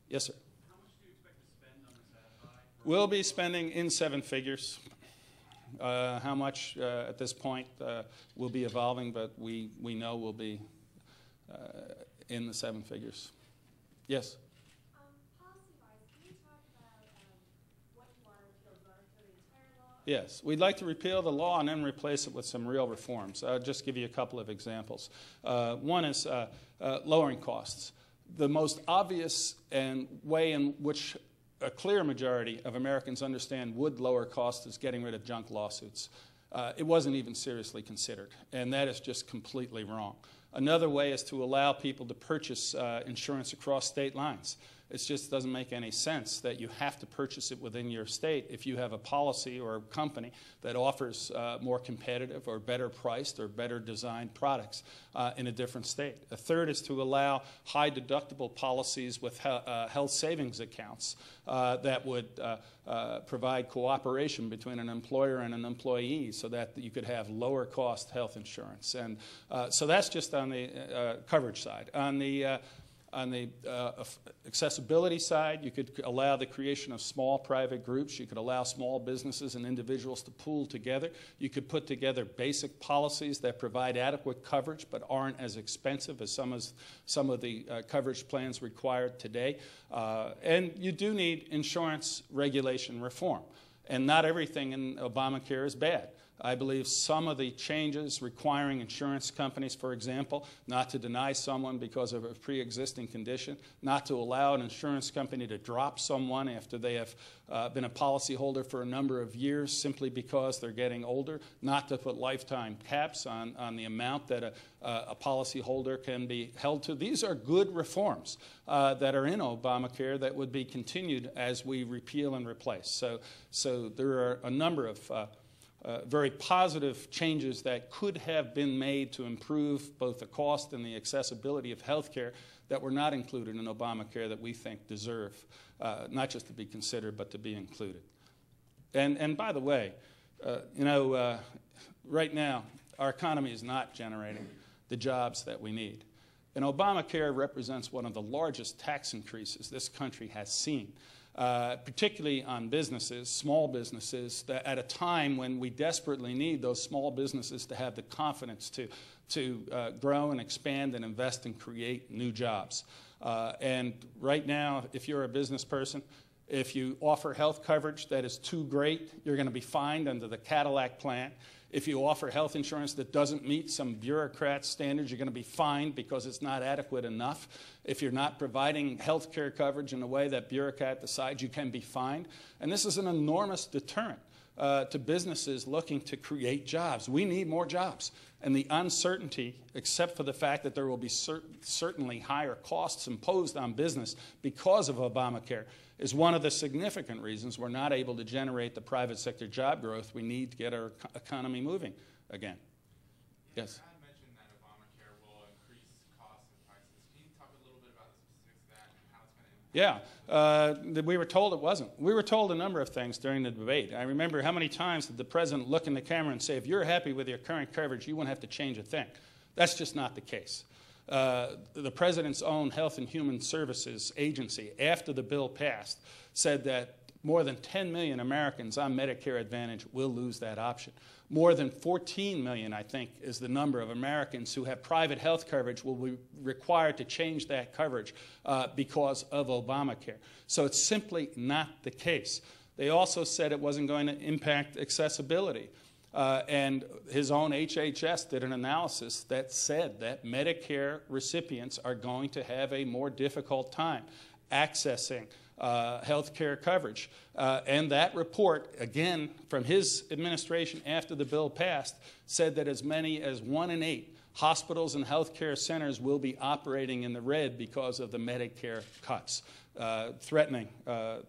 Yes, sir. How much do you expect to spend on this ad buy? We'll be spending in 7 figures. How much at this point will be evolving, but we know we'll be in the 7 figures. Yes? Policy-wise, can you talk about what you want to repeal? Do you want to repeal the entire law? Yes. We'd like to repeal the law and then replace it with some real reforms. I'll just give you a couple of examples. One is lowering costs. The most obvious and way in which a clear majority of Americans understand would lower costs is getting rid of junk lawsuits. It wasn't even seriously considered, and that is just completely wrong. Another way is to allow people to purchase insurance across state lines. It just doesn't make any sense that you have to purchase it within your state if you have a policy or a company that offers more competitive or better priced or better designed products in a different state. A third is to allow high deductible policies with health savings accounts that would provide cooperation between an employer and an employee so that you could have lower cost health insurance. And so that's just on the coverage side. On the accessibility side, you could allow the creation of small private groups. You could allow small businesses and individuals to pool together. You could put together basic policies that provide adequate coverage but aren't as expensive as some of the coverage plans required today. And you do need insurance regulation reform. And not everything in Obamacare is bad. I believe some of the changes requiring insurance companies, for example, not to deny someone because of a pre-existing condition, not to allow an insurance company to drop someone after they have been a policyholder for a number of years simply because they're getting older, not to put lifetime caps on the amount that a policyholder can be held to. These are good reforms that are in Obamacare that would be continued as we repeal and replace. So there are a number of very positive changes that could have been made to improve both the cost and the accessibility of health care that were not included in Obamacare that we think deserve not just to be considered but to be included. And by the way, right now our economy is not generating the jobs that we need. And Obamacare represents one of the largest tax increases this country has seen. Particularly on businesses, small businesses, that at a time when we desperately need those small businesses to have the confidence to grow and expand and invest and create new jobs. And right now, if you're a business person, if you offer health coverage that is too great, you're going to be fined under the Cadillac plan. If you offer health insurance that doesn't meet some bureaucrat standards, you're going to be fined because it's not adequate enough. If you're not providing health care coverage in a way that bureaucrat decides, you can be fined. And this is an enormous deterrent to businesses looking to create jobs. We need more jobs. And the uncertainty, except for the fact that there will be certainly higher costs imposed on business because of Obamacare, is one of the significant reasons we're not able to generate the private sector job growth we need to get our economy moving again. Yes? You had mentioned that Obamacare will increase costs and prices. Can you talk a little bit about the specifics of that and how it's going to impact? Yeah, we were told it wasn't. We were told a number of things during the debate. I remember how many times did the president look in the camera and say, if you're happy with your current coverage, you won't have to change a thing. That's just not the case. The president's own Health and Human Services agency, after the bill passed, said that more than 10 million Americans on Medicare Advantage will lose that option. More than 14 million, I think, is the number of Americans who have private health coverage will be required to change that coverage because of Obamacare. So it's simply not the case. They also said it wasn't going to impact accessibility. And his own HHS did an analysis that said that Medicare recipients are going to have a more difficult time accessing health care coverage. And that report, again, from his administration after the bill passed, said that as many as 1 in 8 hospitals and health care centers will be operating in the red because of the Medicare cuts, threatening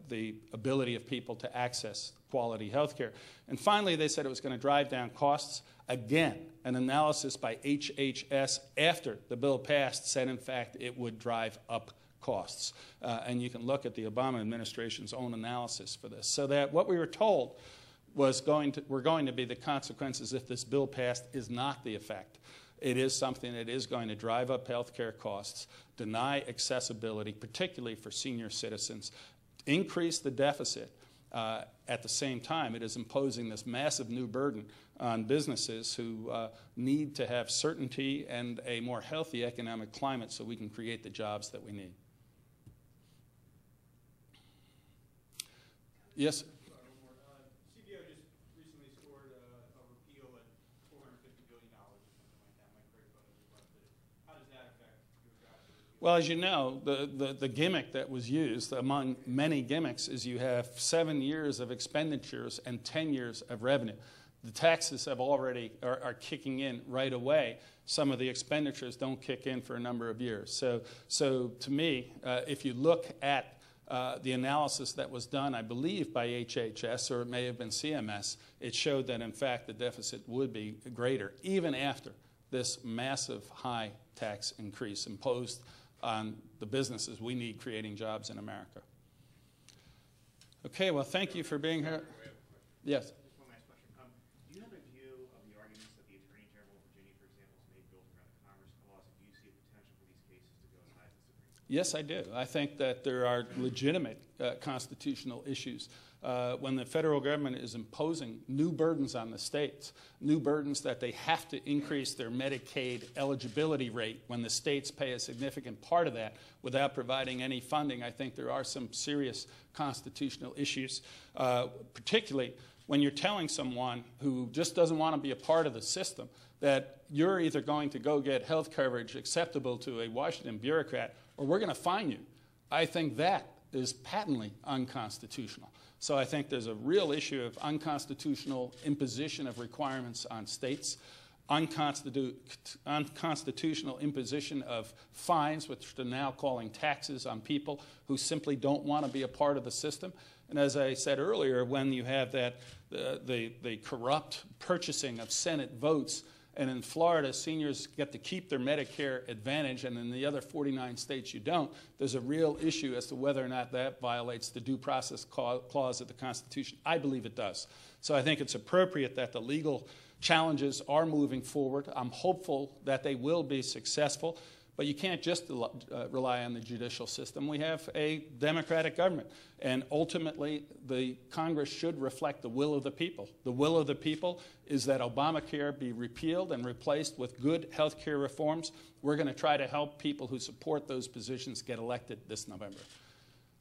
the ability of people to access quality health care. And finally, they said it was going to drive down costs. Again, an analysis by HHS after the bill passed said, in fact, it would drive up costs. And you can look at the Obama administration's own analysis for this. So that what we were told was were going to be the consequences if this bill passed is not the effect. it is something that is going to drive up health care costs, deny accessibility, particularly for senior citizens, increase the deficit. At the same time, it is imposing this massive new burden on businesses who need to have certainty and a more healthy economic climate so we can create the jobs that we need. Yes? CBO just recently scored a repeal at $450 billion or something like that. Mike Grayson requested it. How does that affect your jobs? Well, as you know, the gimmick that was used, among many gimmicks, is you have 7 years of expenditures and 10 years of revenue. The taxes have already are kicking in right away. Some of the expenditures don't kick in for a number of years. So to me, if you look at the analysis that was done, I believe, by HHS, or it may have been CMS, it showed that, in fact, the deficit would be greater, even after this massive high tax increase imposed on the businesses we need creating jobs in America. Okay, well, thank you for being here. Yes. Just one last question. Do you have a view of the arguments that the Attorney General of Virginia, for example, has made built around the Commerce Clause? Do you see a potential for these cases to go as high as the Supreme Court? Yes, I do. I think that there are legitimate constitutional issues. When the federal government is imposing new burdens on the states, new burdens that they have to increase their Medicaid eligibility rate when the states pay a significant part of that without providing any funding, I think there are some serious constitutional issues, particularly when you're telling someone who just doesn't want to be a part of the system that you're either going to go get health coverage acceptable to a Washington bureaucrat or we're going to fine you. I think that is patently unconstitutional. So I think there's a real issue of unconstitutional imposition of requirements on states, unconstitutional imposition of fines, which they're now calling taxes on people who simply don't want to be a part of the system. And as I said earlier, when you have that the corrupt purchasing of Senate votes, and in Florida, seniors get to keep their Medicare Advantage, and in the other 49 states you don't, there's a real issue as to whether or not that violates the due process clause of the Constitution. I believe it does. So I think it's appropriate that the legal challenges are moving forward. I'm hopeful that they will be successful. But you can't just rely on the judicial system. We have a democratic government. And ultimately, the Congress should reflect the will of the people. The will of the people is that Obamacare be repealed and replaced with good health care reforms. We're going to try to help people who support those positions get elected this November.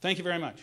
Thank you very much.